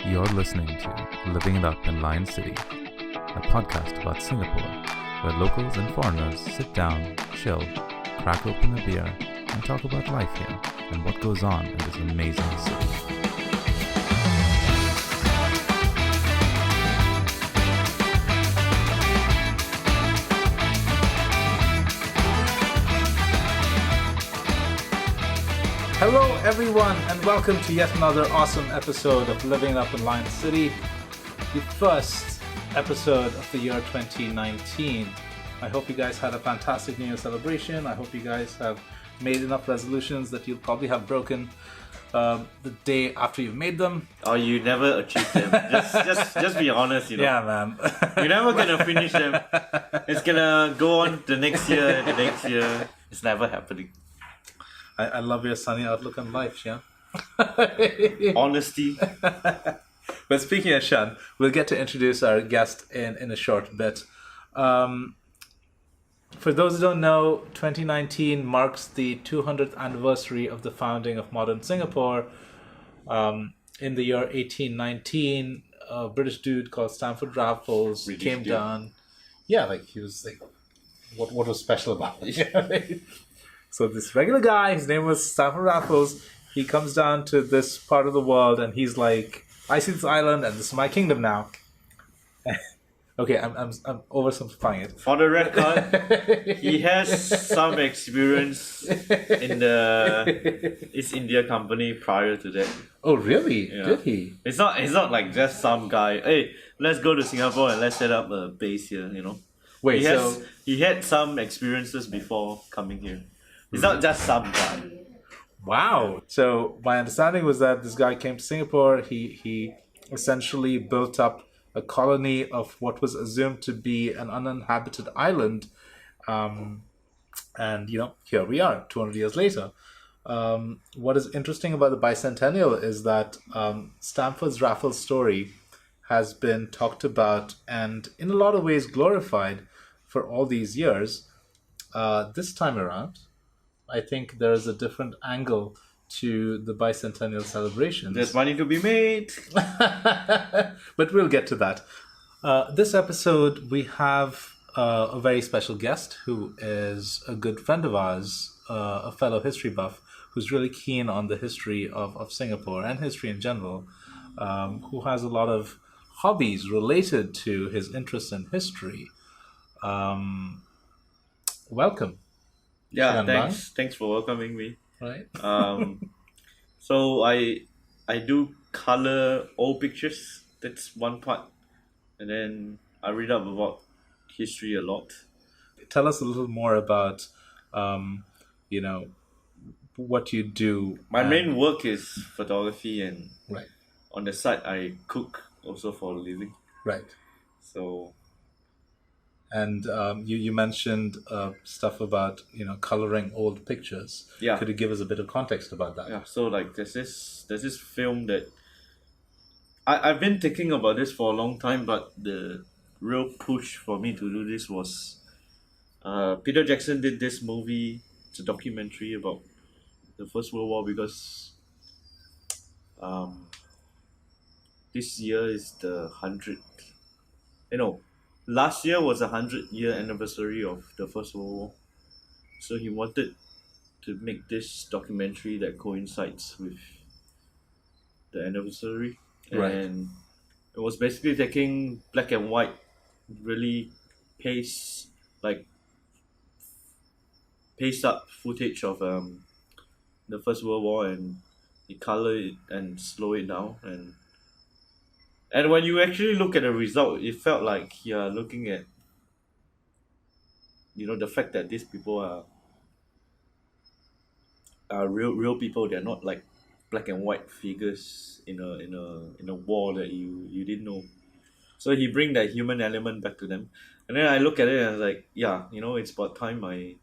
You're listening to Living It Up in Lion City, a podcast about Singapore, where locals and foreigners sit down, chill, crack open a beer, and talk about life here and what goes on in this amazing city. Hello everyone and welcome to yet another awesome episode of Living Up in Lion City, the first episode of the year 2019. I hope you guys had a fantastic New Year celebration. I hope you guys have made enough resolutions that you'll probably have broken the day after you've made them. Or you never achieved them. Just be honest, Yeah, man. You're never gonna finish them. It's gonna go on the next year and the next year. It's never happening. I love your sunny outlook on life, Shian. Honesty. But speaking of Shian, we'll get to introduce our guest in a short bit. For those who don't know, 2019 marks the 200th anniversary of the founding of modern Singapore. In the year 1819, a British dude called Stamford Raffles came down. Yeah, like he was like, what was special about it? So this regular guy, his name was Stamford Raffles, he comes down to this part of the world and he's like, I see this island and this is my kingdom now. Okay, I'm oversimplifying it. For the record, he has some experience in the East India Company prior to that. Oh really? Yeah. Did he? It's not like just some guy, hey, let's go to Singapore and let's set up a base here, Wait, he had some experiences before coming here. It's not just some guy. Wow. So my understanding was that this guy came to Singapore. He essentially built up a colony of what was assumed to be an uninhabited island. And, here we are, 200 years later. What is interesting about the Bicentennial is that Stamford Raffles' story has been talked about and in a lot of ways glorified for all these years. This time around, I think there's a different angle to the bicentennial celebrations. There's money to be made. But we'll get to that. This episode, we have a very special guest who is a good friend of ours, a fellow history buff, who's really keen on the history of Singapore and history in general, who has a lot of hobbies related to his interest in history. Welcome. Yeah, Shian Bang. thanks for welcoming me. Right. So I do color old pictures. That's one part, and then I read up about history a lot. Tell us a little more about, what you do. My main work is photography, and Right. on the side I cook also for a living. Right. So And you mentioned stuff about coloring old pictures. Yeah. Could you give us a bit of context about that? yeah, so like there's this film that I've been thinking about this for a long time, but the real push for me to do this was Peter Jackson did this movie. It's a documentary about the First World War because this year is the 100th. Last year was a 100-year anniversary of the First World War. So he wanted to make this documentary that coincides with the anniversary. Right. And it was basically taking black and white, really paste up footage of the First World War, and he color it and slow it down, and when you actually look at the result, it felt like you're looking at the fact that these people are real people. They're not like black and white figures in a war that you didn't know. So he bring that human element back to them, and then I look at it and I was like, yeah, it's about time I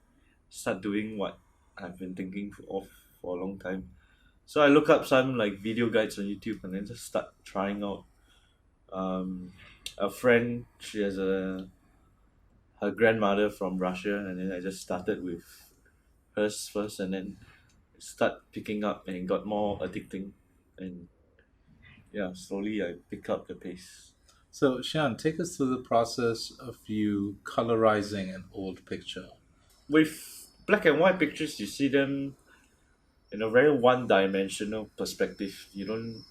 start doing what I've been thinking of for a long time. So I look up some like video guides on YouTube and then just start trying out. A friend, she has her grandmother from Russia, and then I just started with hers first, and then start picking up, and it got more addicting, and yeah, slowly I pick up the pace. So, Shian, take us through the process of you colorizing an old picture. With black and white pictures, you see them in a very one-dimensional perspective. You don't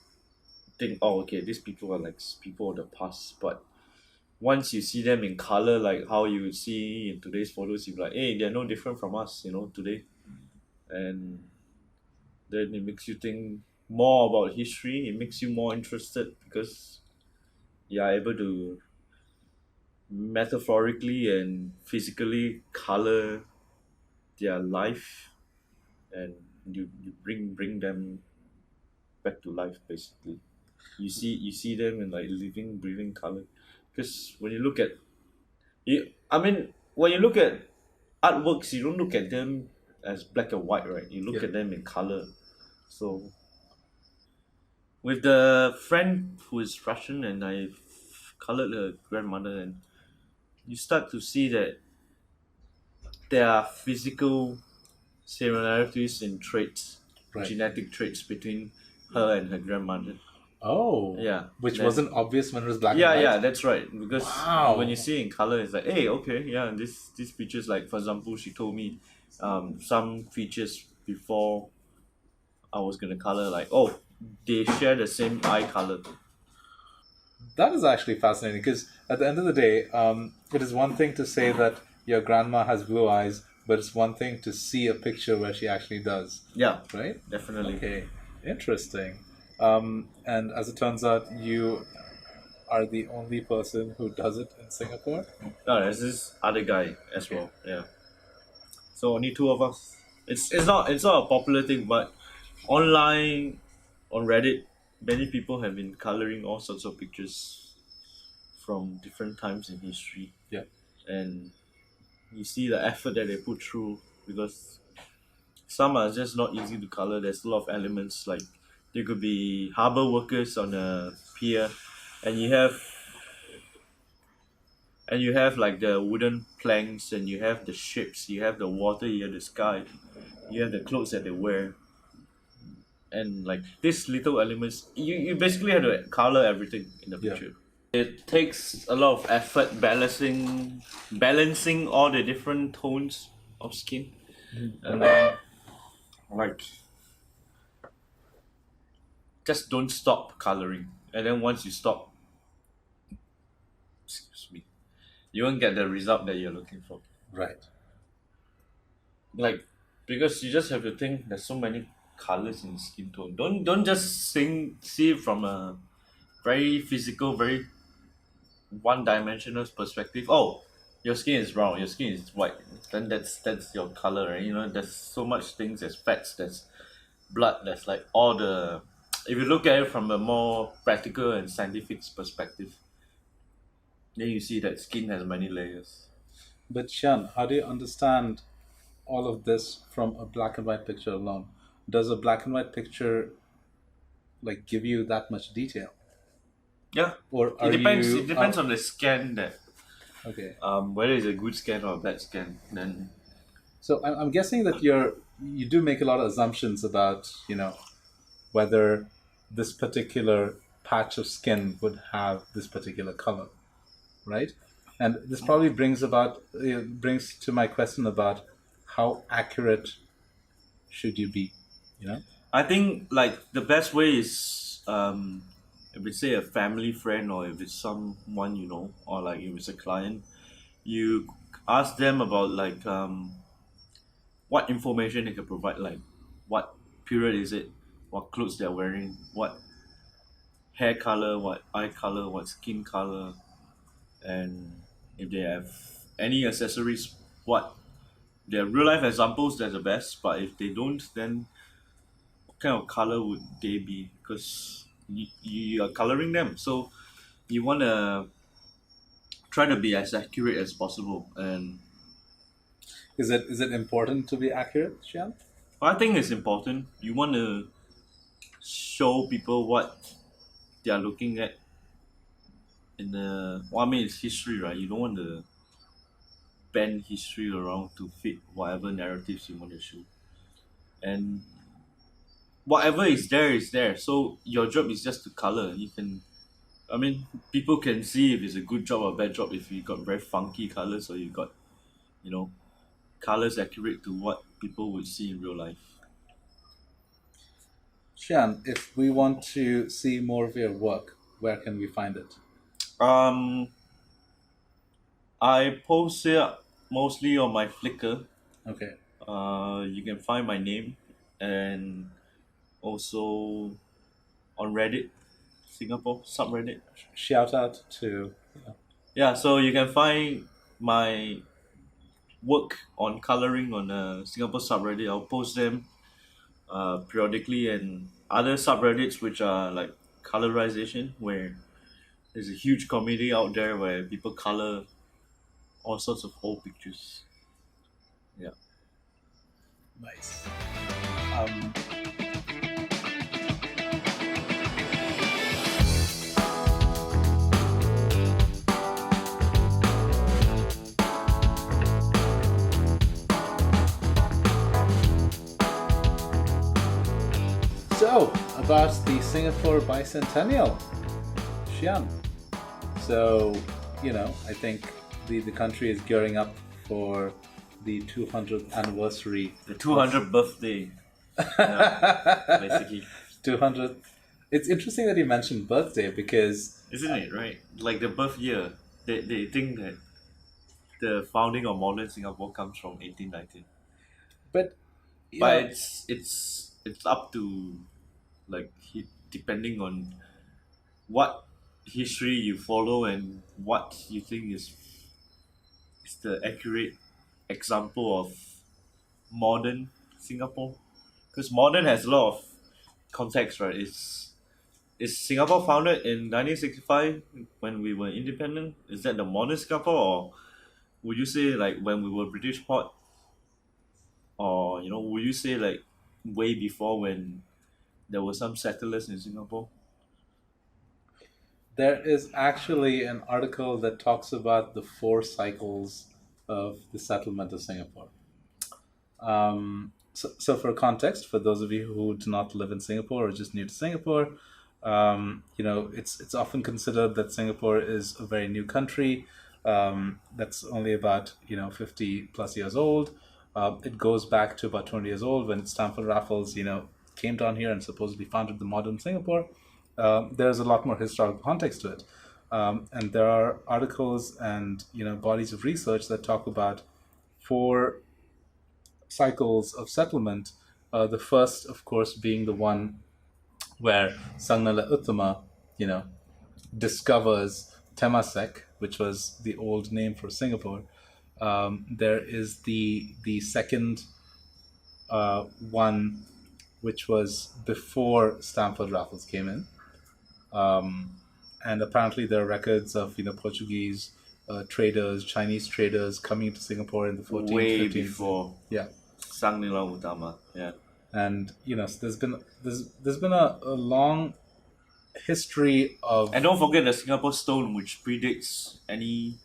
think, oh, okay, these people are like people of the past. But once you see them in color, like how you would see in today's photos, you're like, hey, they're no different from us, today. And then it makes you think more about history. It makes you more interested because you are able to metaphorically and physically color their life, and you bring them back to life basically. You see them in like living breathing color, because when you look at when you look at artworks, you don't look at them as black and white, right? You look Yeah. at them in color. So with the friend who is Russian, and I colored her grandmother, and you start to see that there are physical similarities in traits, Right. genetic traits between her and her grandmother. Oh, Yeah, which then wasn't obvious when it was black and yeah, white. yeah, that's right. Because when Wow. you see it in color, it's like, hey, okay, yeah, these features, like for example, she told me, some features before I was gonna color, like, oh, they share the same eye color. That is actually fascinating because at the end of the day, it is one thing to say that your grandma has blue eyes, but it's one thing to see a picture where she actually does, Yeah, right? definitely. Okay, interesting. And as it turns out, you are the only person who does it in Singapore. No, there's this other guy as Okay, well. Yeah, so only two of us. It's not a popular thing, but online on Reddit, many people have been coloring all sorts of pictures from different times in history, yeah, and you see the effort that they put through, because some are just not easy to color. There's a lot of elements, like there could be harbor workers on a pier, and you have like the wooden planks, and you have the ships, you have the water, you have the sky, you have the clothes that they wear, and like these little elements, you basically have to color everything in the yeah. picture. It takes a lot of effort balancing all the different tones of skin, and then like just don't stop coloring. And then once you stop, excuse me, you won't get the result that you're looking for. Right. Like, because you just have to think there's so many colors in skin tone. Don't just see it from a very physical, very one dimensional perspective. Oh, your skin is brown, your skin is white. Then that's your color, right? There's so much things. There's fats, there's blood, there's like all the, if you look at it from a more practical and scientific perspective, then you see that skin has many layers. But Shan, how do you understand all of this from a black and white picture alone? Does a black and white picture like give you that much detail, Yeah. or It are depends. It you? depends on the scan, that Okay. whether it's a good scan or a bad scan. Then So I'm guessing that you do make a lot of assumptions about whether this particular patch of skin would have this particular color, right? And this probably brings to my question about how accurate should you be, you know? I think like the best way is, if it's say a family friend, or if it's someone or like if it's a client, you ask them about like what information they can provide, like what period is it, what clothes they're wearing, what hair color, what eye color, what skin color, and if they have any accessories, what their real life examples, that's the best. But if they don't, then what kind of color would they be? Because you are coloring them, so you want to try to be as accurate as possible. And Is it important to be accurate, Shian? I think it's important. You want to show people what they are looking at in the, well, I mean, it's history, right? You don't want to bend history around to fit whatever narratives you want to show. And whatever is there is there. So your job is just to color. You can, I mean, people can see if it's a good job or a bad job if you got very funky colors or you got, you know, colors accurate to what people would see in real life. Shian, if we want to see more of your work, where can we find it? Um, I post it mostly on my Flickr. Okay. You can find my name, and also on Reddit, Singapore subreddit. Shout out to. Yeah, so you can find my work on coloring on Singapore subreddit. I'll post them periodically, and other subreddits which are like colorization, where there's a huge community out there where people color all sorts of old pictures. Yeah. Nice. Um, so, about the Singapore Bicentennial, Shian. So, I think the country is gearing up for the 200th anniversary. The 200th birthday. Yeah, basically. 200th. It's interesting that you mentioned birthday because Isn't it, right? Like the birth year. They think that the founding of modern Singapore comes from 1819. but But it's up to like depending on what history you follow and what you think is the accurate example of modern Singapore. Because modern has a lot of context, right? Is Singapore founded in 1965 when we were independent? Is that the modern Singapore, or would you say like when we were British port, or would you say like way before when there were some settlers in Singapore? there is actually an article that talks about the 4 cycles of the settlement of Singapore. So for context, for those of you who do not live in Singapore or just new to Singapore, it's often considered that Singapore is a very new country that's only about 50 plus years old. It goes back to about 20 years old when Stamford Raffles came down here and supposedly founded the modern Singapore. There's a lot more historical context to it, and there are articles and bodies of research that talk about 4 cycles of settlement. The first, of course, being the one where Sangnala Uttama, discovers Temasek, which was the old name for Singapore. There is the second one, which was before Stamford Raffles came in, and apparently there are records of Portuguese traders, Chinese traders coming to Singapore in the 14th, Way 15th. before Yeah. Sang Nila Utama. Yeah. And so there's been a long history of. And don't forget the Singapore stone, which predates any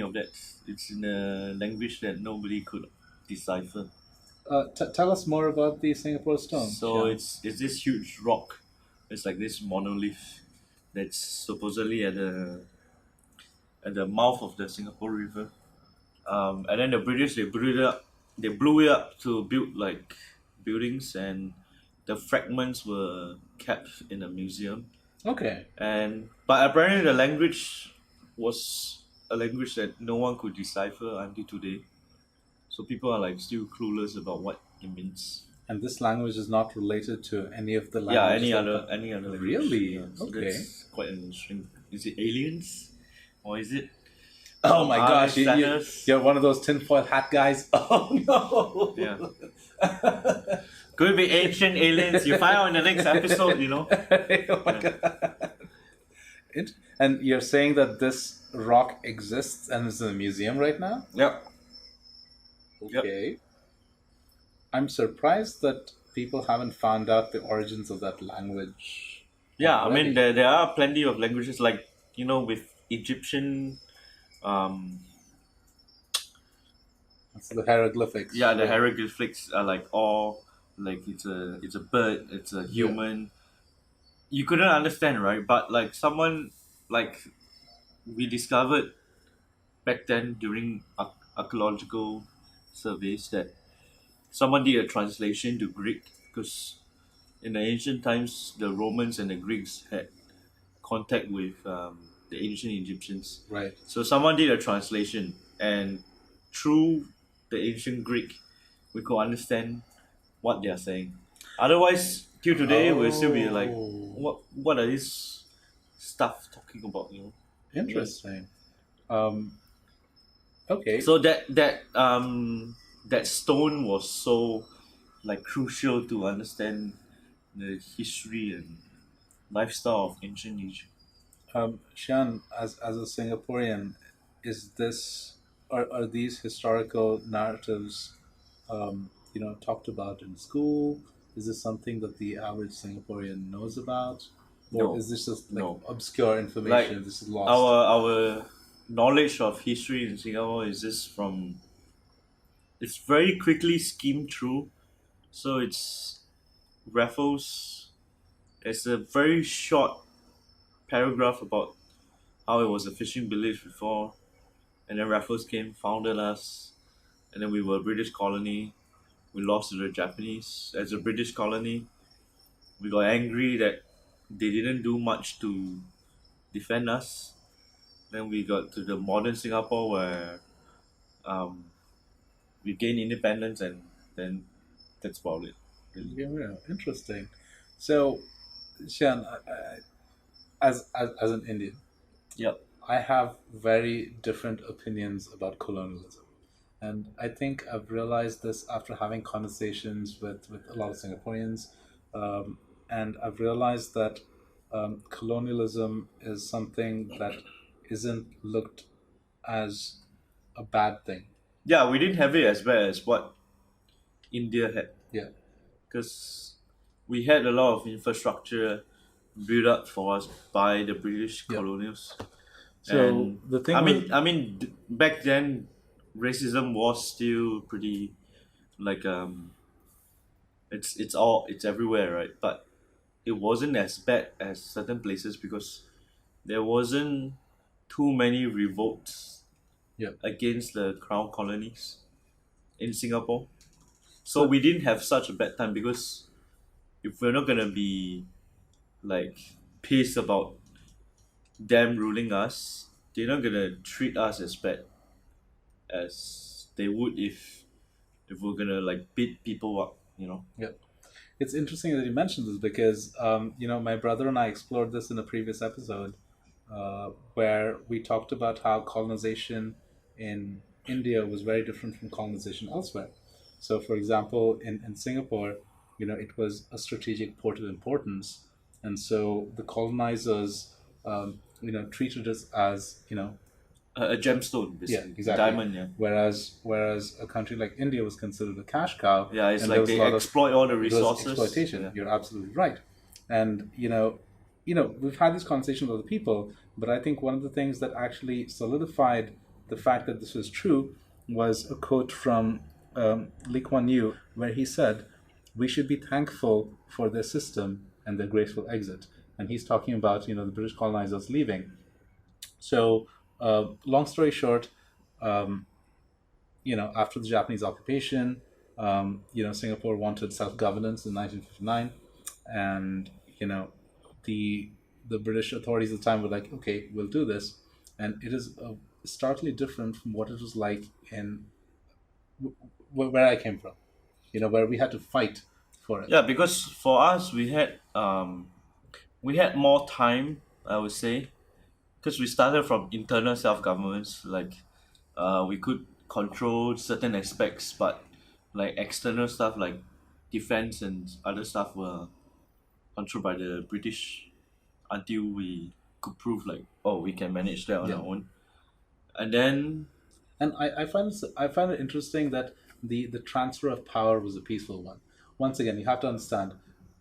of that. It's in a language that nobody could decipher. Tell us more about the Singapore stone. So Yeah. it's this huge rock. It's like this monolith that's supposedly at the mouth of the Singapore River. And then the British they blew it up to build like buildings, and the fragments were kept in a museum. Okay. But apparently the language was a language that no one could decipher until today. So people are like still clueless about what it means. And this language is not related to any of the Yeah, languages. any other language. Really? Yeah, so Okay. that's quite an interesting. Is it aliens, or is it? Oh my Are gosh, they Sanners? you're one of those tinfoil hat guys. Oh no. Yeah. Could be ancient aliens. You find out in the next episode. Oh my God. And you're saying that this rock exists and is in a museum right now? Yep. Okay. I'm surprised that people haven't found out the origins of that language. Yeah, I already. mean there are plenty of languages like with Egyptian. It's the hieroglyphics. Yeah, the hieroglyphics are like all like it's a bird, it's a human. You couldn't understand, right? But like someone like we discovered back then during archaeological surveys that someone did a translation to Greek because in the ancient times the Romans and the Greeks had contact with the ancient Egyptians. Right. So someone did a translation, and through the ancient Greek, we could understand what they are saying. Otherwise, till today, we'll still be like, Oh, what are these stuff talking about? You know. interesting. Um, okay. So that stone was so like crucial to understand the history and lifestyle of ancient Egypt. Shian, as a Singaporean, is this are these historical narratives, talked about in school? Is this something that the average Singaporean knows about, or No, is this just like no. obscure Like information? This is lost. our knowledge of history in Singapore is just from it's very quickly skimmed through. So it's Raffles. It's a very short paragraph about how it was a fishing village before, and then Raffles came, founded us, and then we were a British colony. We lost to the Japanese as a British colony. We got angry that they didn't do much to defend us. Then we got to the modern Singapore where um, we gained independence, and then that's about it. Really. Yeah, interesting. So, Shian, as an Indian, Yep. I have very different opinions about colonialism. And I think I've realized this after having conversations with a lot of Singaporeans. And I've realized that colonialism is something that isn't looked as a bad thing. Yeah, we didn't have it as bad as what India had Yeah. because we had a lot of infrastructure built up for us by the British Yeah. colonials. So And the thing back then, racism was still pretty like it's everywhere, right? But it wasn't as bad as certain places because there wasn't too many revolts yeah. against the crown colonies in Singapore. So So we didn't have such a bad time because if we're not gonna be like pissed about them ruling us, they're not gonna treat us as bad as they would if we're gonna like beat people up, you know. yeah. It's interesting that you mentioned this because my brother and I explored this in a previous episode where we talked about how colonization in India was very different from colonization elsewhere. So, for example, in Singapore, it was a strategic port of importance, and so the colonizers, treated us as, A gemstone, yeah, basically, exactly. diamond. Yeah, Whereas a country like India was considered a cash cow, yeah. It's and there like was a they lot of exploit all the it was resources. exploitation. Yeah. You're absolutely right. And we've had these conversations with other people, but I think one of the things that actually solidified the fact that this was true was a quote from Lee Kuan Yew, where he said, "We should be thankful for their system and their graceful exit." And he's talking about the British colonizers leaving. So, long story short, um, after the Japanese occupation, Singapore wanted self-governance in 1959, and the the British authorities at the time were like, okay, we'll do this, and it is starkly different from what it was like in where I came from, where we had to fight for it. Yeah, because for us we had more time, I would say, because we started from internal self governments. Like we could control certain aspects, but like external stuff like defense and other stuff were controlled by the British until we could prove like, oh, we can manage that on Yeah. our own. And then And I find it interesting that the transfer of power was a peaceful one. Once again, you have to understand,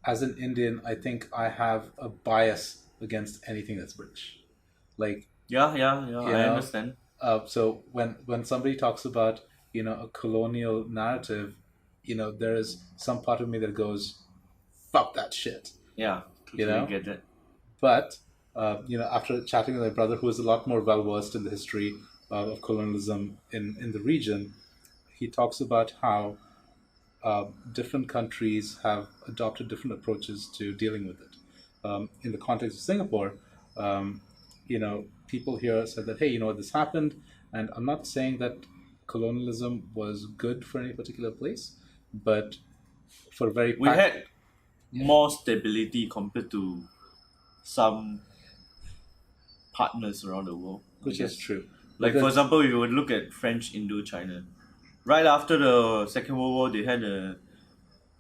as an Indian, I think I have a bias against anything that's British. Like, yeah, you I know, understand. so when somebody talks about a colonial narrative, there is some part of me that goes, "Fuck that shit," Yeah, you totally know. get that. But after chatting with my brother, who is a lot more well versed in the history of colonialism in the region, he talks about how different countries have adopted different approaches to dealing with it. In the context of Singapore, people here said that, hey, this happened, and I'm not saying that colonialism was good for any particular place, but for a very We had yeah, more stability compared to some partners around the world, I which is guess. true Like for because example, if you would look at French Indochina, right after the Second World War, they had a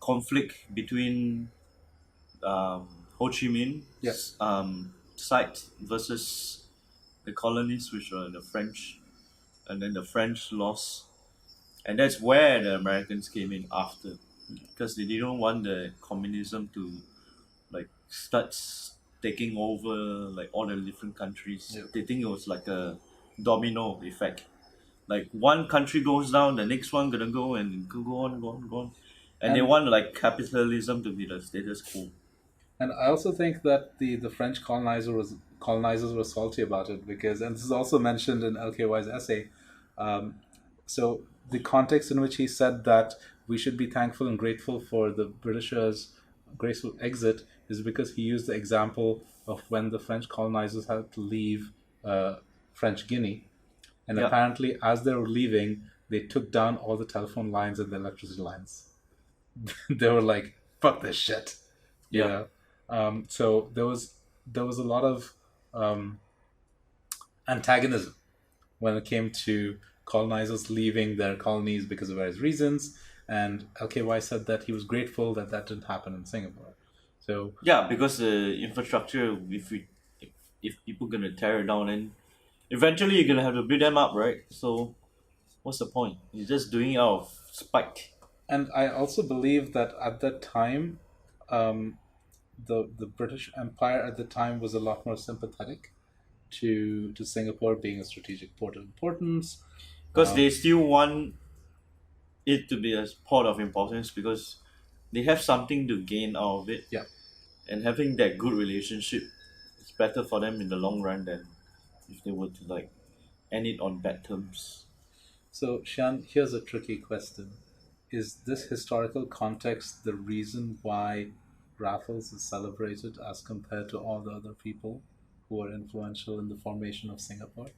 conflict between Ho Chi yeah, Minh's side versus the colonies, which were the French, and then the French lost, and that's where the Americans came in after, because they didn't want the communism to like start taking over like all the different countries. yeah. They think it was like a domino effect. Like one country goes down, the next one gonna go and go on, go on, go on, and they And want like capitalism to be the status quo. And I also think that the French colonizers were salty about it because, and this is also mentioned in LKY's essay. Um, so the context in which he said that we should be thankful and grateful for the Britishers' graceful exit is because he used the example of when the French colonizers had to leave French Guinea, and Yeah, apparently as they were leaving, they took down all the telephone lines and the electricity lines. They were like, "Fuck this shit," you yeah. know. So there was a lot of um, antagonism when it came to colonizers leaving their colonies because of various reasons. And LKY said that he was grateful that that didn't happen in Singapore. So Yeah, because the infrastructure, if people gonna tear it down, then eventually you're gonna have to build them up, right? So what's the point? You're just doing it out of spite. and I also believe that at that time, um, the British Empire at the time was a lot more sympathetic to Singapore being a strategic port of importance. Because Um, they still want it to be a port of importance because they have something to gain out of it, yeah. and having that good relationship is better for them in the long run than if they were to like end it on bad terms. So, Shan, here's a tricky question. Is this historical context the reason why Raffles is celebrated as compared to all the other people who were influential in the formation of Singapore?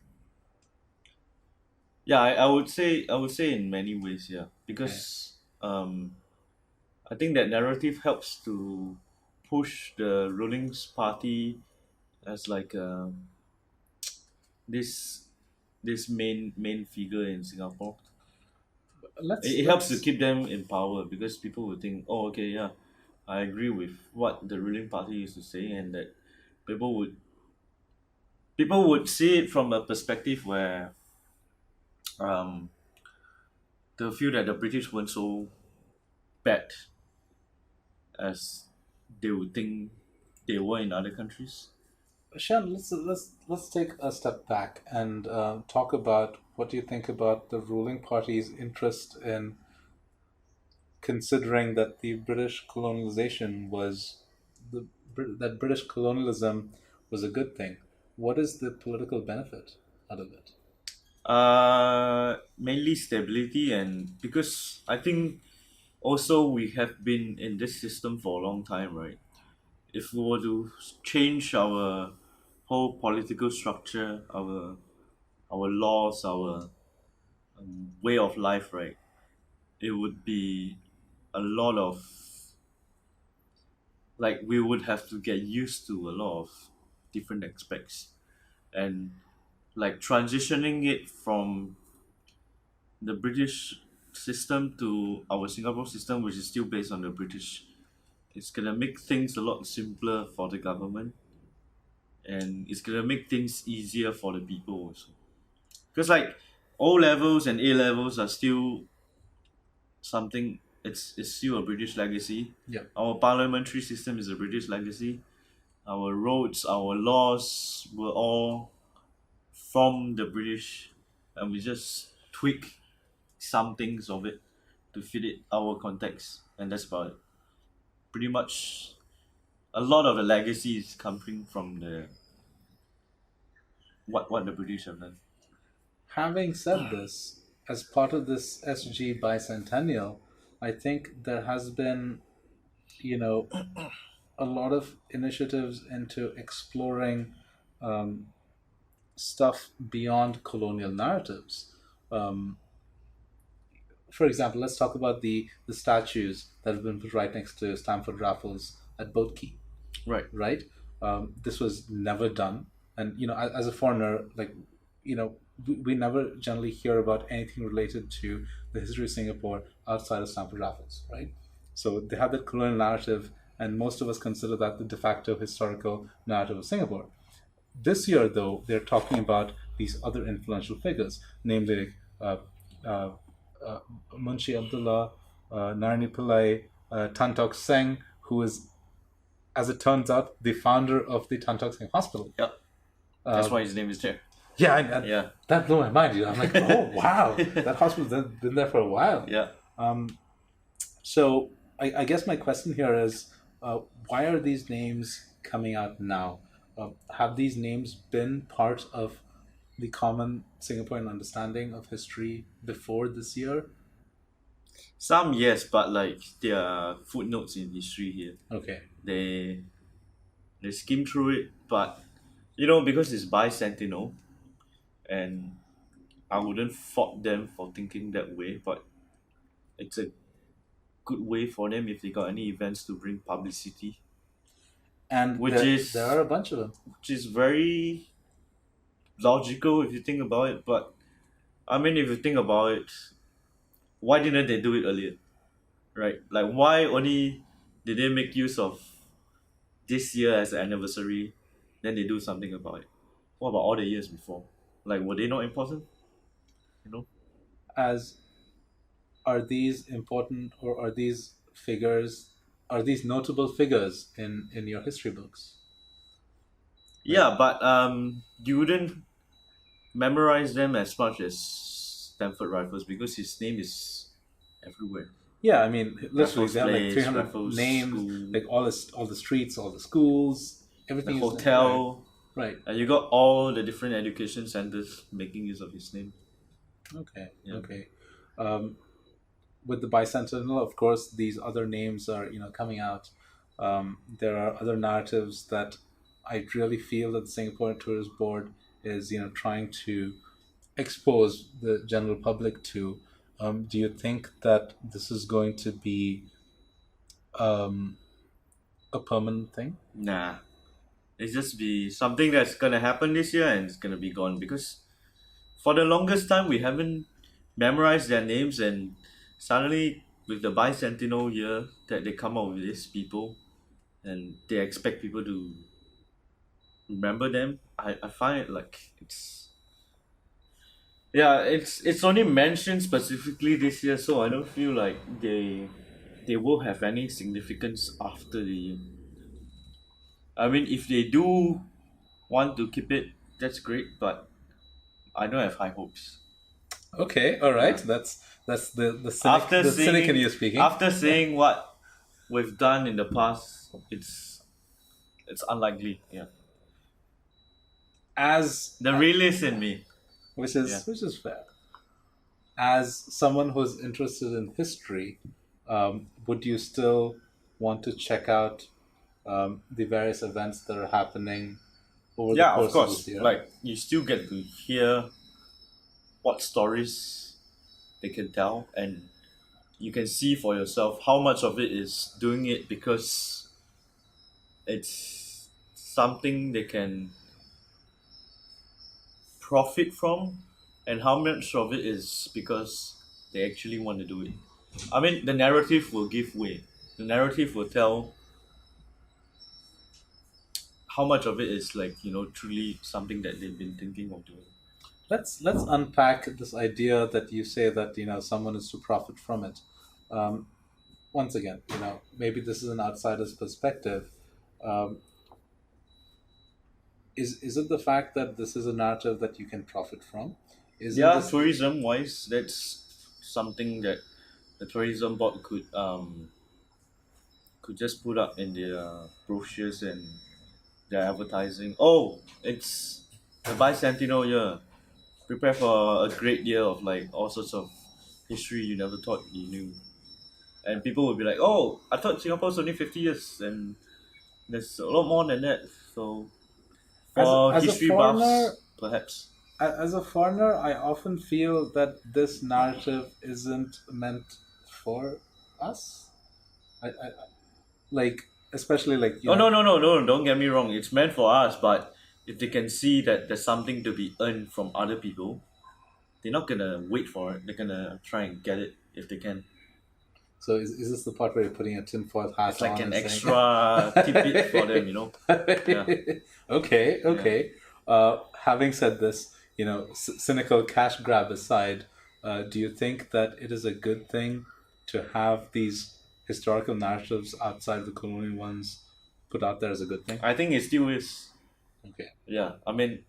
Yeah, I would say in many ways, yeah, Okay. because I think that narrative helps to push the ruling party as like this this main figure in Singapore. Let's It helps to let's keep them in power because people will think, oh, okay, yeah, I agree with what the ruling party used to say, and that people would people would see it from a perspective where um, they feel that the British weren't so bad as they would think they were in other countries. Shan, let's take a step back and talk about what you think about the ruling party's interest in considering that the British colonization was that British colonialism was a good thing. What is the political benefit out of it? Mainly stability, and because I think also we have been in this system for a long time, right? If we were to change our whole political structure, our laws, our way of life, right? It would be a lot of like we would have to get used to a lot of different aspects, and like transitioning it from the British system to our Singapore system, which is still based on the British, it's gonna make things a lot simpler for the government, and it's gonna make things easier for the people also. Because like O levels and A levels are still something. It's still a British legacy. Yeah. Our parliamentary system is a British legacy. Our roads, our laws were all from the British, and we just tweak some things of it to fit it our context, and that's about it. Pretty much, a lot of the legacy is coming from the what the British have done. Having said this, as part of this SG Bicentennial, I think there has been, you know, a lot of initiatives into exploring um, stuff beyond colonial narratives. Um, for example, let's talk about the statues that have been put right next to Stamford Raffles at Boat Quay, Right. right? This was never done, and as a foreigner, like, we never generally hear about anything related to the history of Singapore outside of Stamford Raffles, right? So they have that colonial narrative, and most of us consider that the de facto historical narrative of Singapore. This year, though, they're talking about these other influential figures, namely uh, uh, uh, Munshi Abdullah, Narani Pillai, Tan Tock Seng, who is, as it turns out, the founder of the Tan Tock Seng Hospital. Yep. That's why his name is there. Yeah, Yeah. that blew my mind. I'm like, oh wow, that hospital's been there for a while. Yeah. So I guess my question here is, why are these names coming out now? Have these names been part of the common Singaporean understanding of history before this year? Some yes, but like there are footnotes in history here. Okay. They skim through it, but because it's bicentennial, and I wouldn't fault them for thinking that way, but it's a good way for them if they got any events to bring publicity, And there are a bunch of them. which is very logical if you think about it. But I mean, if you think about it, why didn't they do it earlier? Right? Like, why only did they make use of this year as an anniversary, then they do something about it? What about all the years before? Like, were they not important? As Are these important, or are these notable figures in your history books? Yeah, but you wouldn't memorize them as much as Stamford Rifles because his name is everywhere. Yeah, I mean, literally, Raffles they have like Place, 300 Raffles names, School, like all the streets, all the schools, the everything is hotel, right. and you got all the different education centers making use of his name. Okay, Yeah. okay. With the Bicentennial, of course, these other names are coming out. There are other narratives that I really feel that the Singapore Tourist Board is trying to expose the general public to. Do you think that this is going to be um, a permanent thing? Nah, it's just be something that's gonna happen this year and it's gonna be gone because for the longest time we haven't memorized their names, and suddenly with the bicentennial year that they come out with these people and they expect people to remember them. I find it like it's only mentioned specifically this year, so I don't feel like they will have any significance after the year. I mean, if they do want to keep it, that's great, but I don't have high hopes. Okay, all right. Yeah. That's the cynic in you speaking. After seeing what we've done in the past, it's unlikely. Yeah, As the realist in me. which is fair. As someone who's interested in history, would you still want to check out the various events that are happening over the Yeah, course of course. this year? Like you still get to hear what stories they can tell, and you can see for yourself how much of it is doing it because it's something they can profit from, and how much of it is because they actually want to do it. I mean, the narrative will give way. The narrative will tell how much of it is like truly something that they've been thinking of doing. Let's unpack this idea that you say that someone is to profit from it. Once again, maybe this is an outsider's perspective. Um, is it the fact that this is a narrative that you can profit from? Is Yeah, this tourism wise, that's something that the tourism board could just put up in their brochures and their advertising. Oh, it's the bicentennial year. Prepare for a great year of like all sorts of history you never thought you knew. And people would be like, "Oh, I thought Singapore's only 50 years, and there's a lot more than that." So, for As a history foreigner, buffs, perhaps. as a foreigner, I often feel that this narrative isn't meant for us. I like, especially like Oh, no! Don't get me wrong. It's meant for us, but if they can see that there's something to be earned from other people, they're not gonna wait for it. They're gonna try and get it if they can. So is this the part where you're putting a tinfoil hat It's like on an and extra tidbit for them, you know. Yeah. saying? Okay. Having said this, cynical cash grab aside, do you think that it is a good thing to have these historical narratives outside the colonial ones put out there as a good thing? I think it still is. Okay. Yeah, I mean,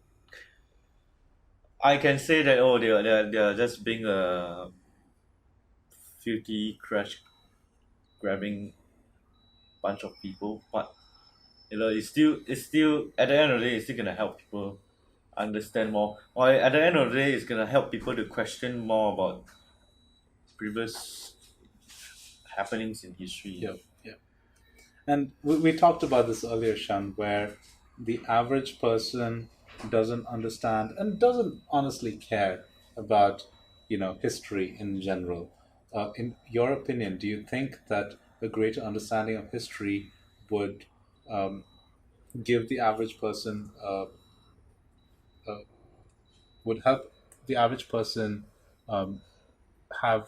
I can say that oh they're just being a filthy crash grabbing bunch of people, but it's still at the end of the day it's still gonna help people understand more. Or at the end of the day it's gonna help people to question more about previous happenings in history. Yep. And we talked about this earlier, Shan, where the average person doesn't understand and doesn't honestly care about, history in general. In your opinion, do you think that a greater understanding of history would um, give the average person, would help the average person um, have,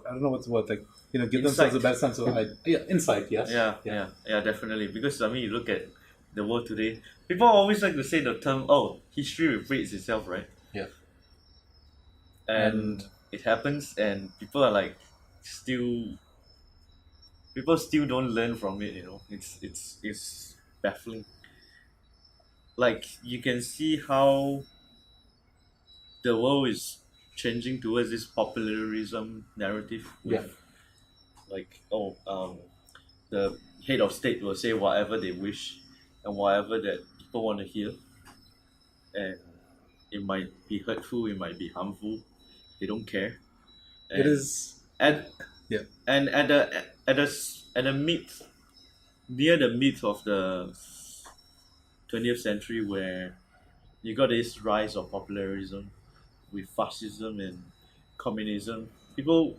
I don't know what's the word, like, give themselves a Insight. better sense of insight, yes? Yeah, definitely. Because I mean, you look at the world today, people always like to say the term, "Oh, history repeats itself," right? Yeah. And it happens, and people are like, still, people still don't learn from it. You know, it's baffling. Like you can see how the world is changing towards this popularism narrative with Yeah. like the head of state will say whatever they wish and whatever that people want to hear, and it might be hurtful, it might be harmful, they don't care. It And is. at Yeah. and at the mid near the mid of the 20th century where you got this rise of popularism with fascism and communism, people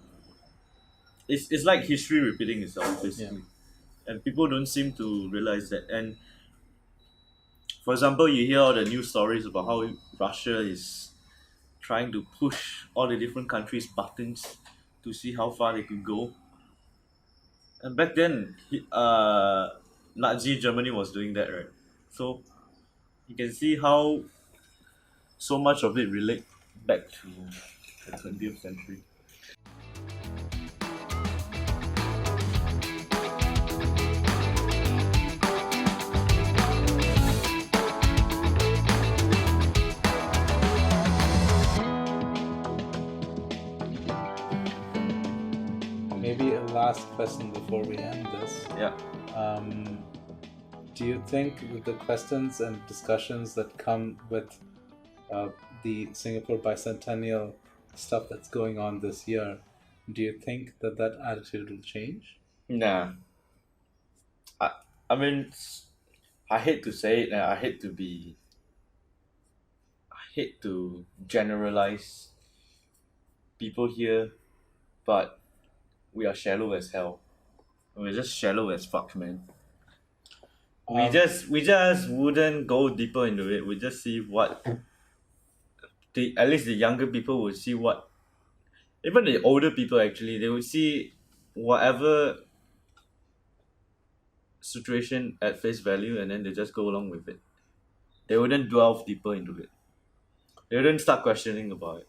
it's like history repeating itself basically. And people don't seem to realize that. And for example, you hear all the news stories about how Russia is trying to push all the different countries' buttons to see how far they could go. And back then, Nazi Germany was doing that, right? So you can see how so much of it relate back to the 20th century. Maybe a last question before we end this. Yeah. Do you think with the questions and discussions that come with the Singapore Bicentennial stuff that's going on this year, do you think that attitude will change? Nah. I mean, I hate to say it, and I hate to generalize people here, but we are shallow as hell. We're just shallow as fuck, man. We Um, just wouldn't go deeper into it. We just see what at least the younger people would see what, even the older people actually, they would see whatever situation at face value, and then they just go along with it. They wouldn't delve deeper into it. They wouldn't start questioning about it.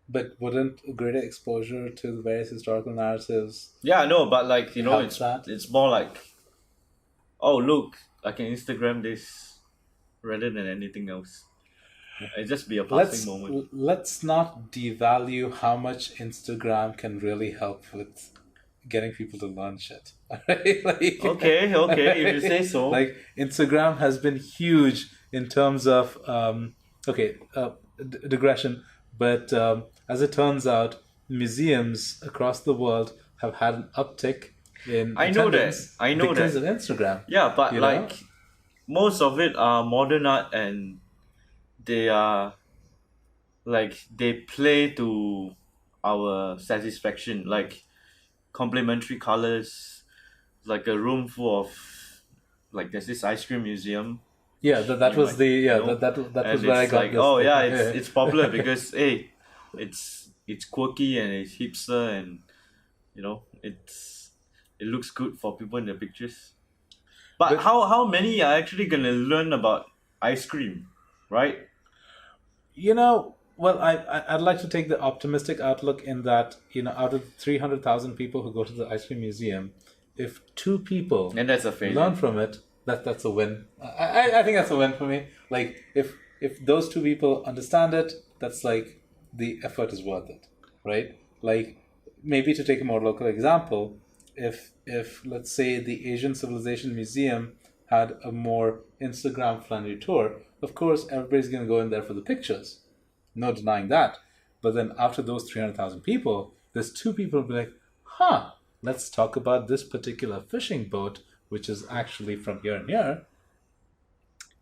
but wouldn't greater exposure to the various historical narratives Yeah, no, but like help it's that? it's more like, oh look, I can Instagram this rather than anything else. It just be a passing moment. Let's not devalue how much Instagram can really help with getting people to learn shit. Right? Like, Okay, if you say so. like Instagram has been huge in terms of digression, but as it turns out, museums across the world have had an uptick in attendance because of Instagram. Yeah, but most of it are modern art, and they are they play to our satisfaction, like complementary colors, like a room full of there's this ice cream museum. Yeah, that was that was where I got this. Oh yeah, it's popular because hey, it's quirky and it's hipster, and it looks good for people in the pictures. But how many are actually gonna learn about ice cream, right? Well, I'd like to take the optimistic outlook in that, out of 300,000 people who go to the ice cream museum, if 2 people and that's a failure. learn from it, that's a win. I think that's a win for me. Like, if those 2 people understand it, that's like the effort is worth it, right? Like, maybe to take a more local example, if let's say the Asian Civilization Museum had a more Instagram friendly tour, of course everybody's going to go in there for the pictures. No denying that. But then after those 300,000 people, there's 2 people who'll be like, let's talk about this particular fishing boat, which is actually from here and here.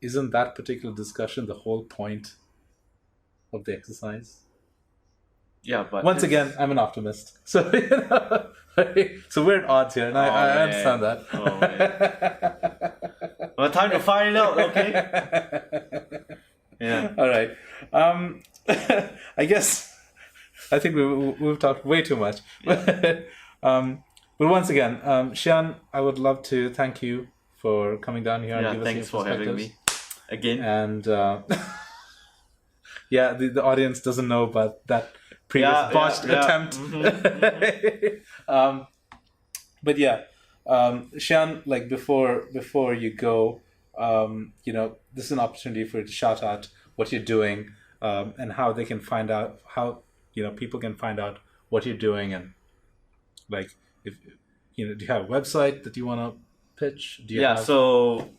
Isn't that particular discussion the whole point of the exercise? Yeah, but once again, I'm an optimist. So, so we're at odds here, and I understand that. Oh, man. Well, time to find out, okay? Yeah. All right. I think we've talked way too much. Yeah. But once again, Shian, I would love to thank you for coming down here and give us your thanks for having me again. And the audience doesn't know about that previous botched attempt. Mm-hmm. But Shian, like before you go, this is an opportunity for you to shout out what you're doing, and how they can find out, how people can find out what you're doing, and like if do you have a website that you want to pitch? So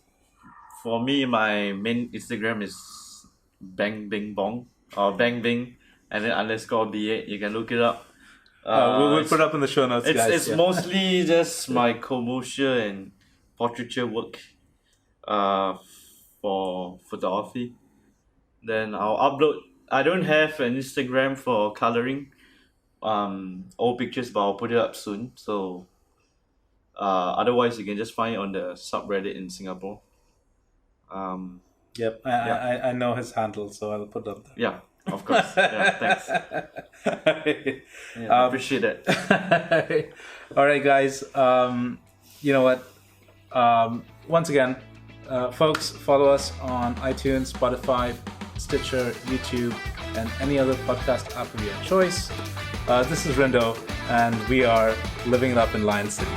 for me, my main Instagram is bang bing bong or bang bing and then _BA. You can look it up. We'll put it up in the show notes, guys. It's mostly just my commercial and portraiture work for photography. Then I'll upload. I don't have an Instagram for coloring old pictures, but I'll put it up soon. So otherwise, you can just find it on the subreddit in Singapore. Yep, I know his handle, so I'll put it up there. Yeah, of course. Yeah, thanks. I appreciate it. All right, guys. You know what? Once again, folks, follow us on iTunes, Spotify, Stitcher, YouTube, and any other podcast app of your choice. This is Rindo, and we are living it up in Lion City.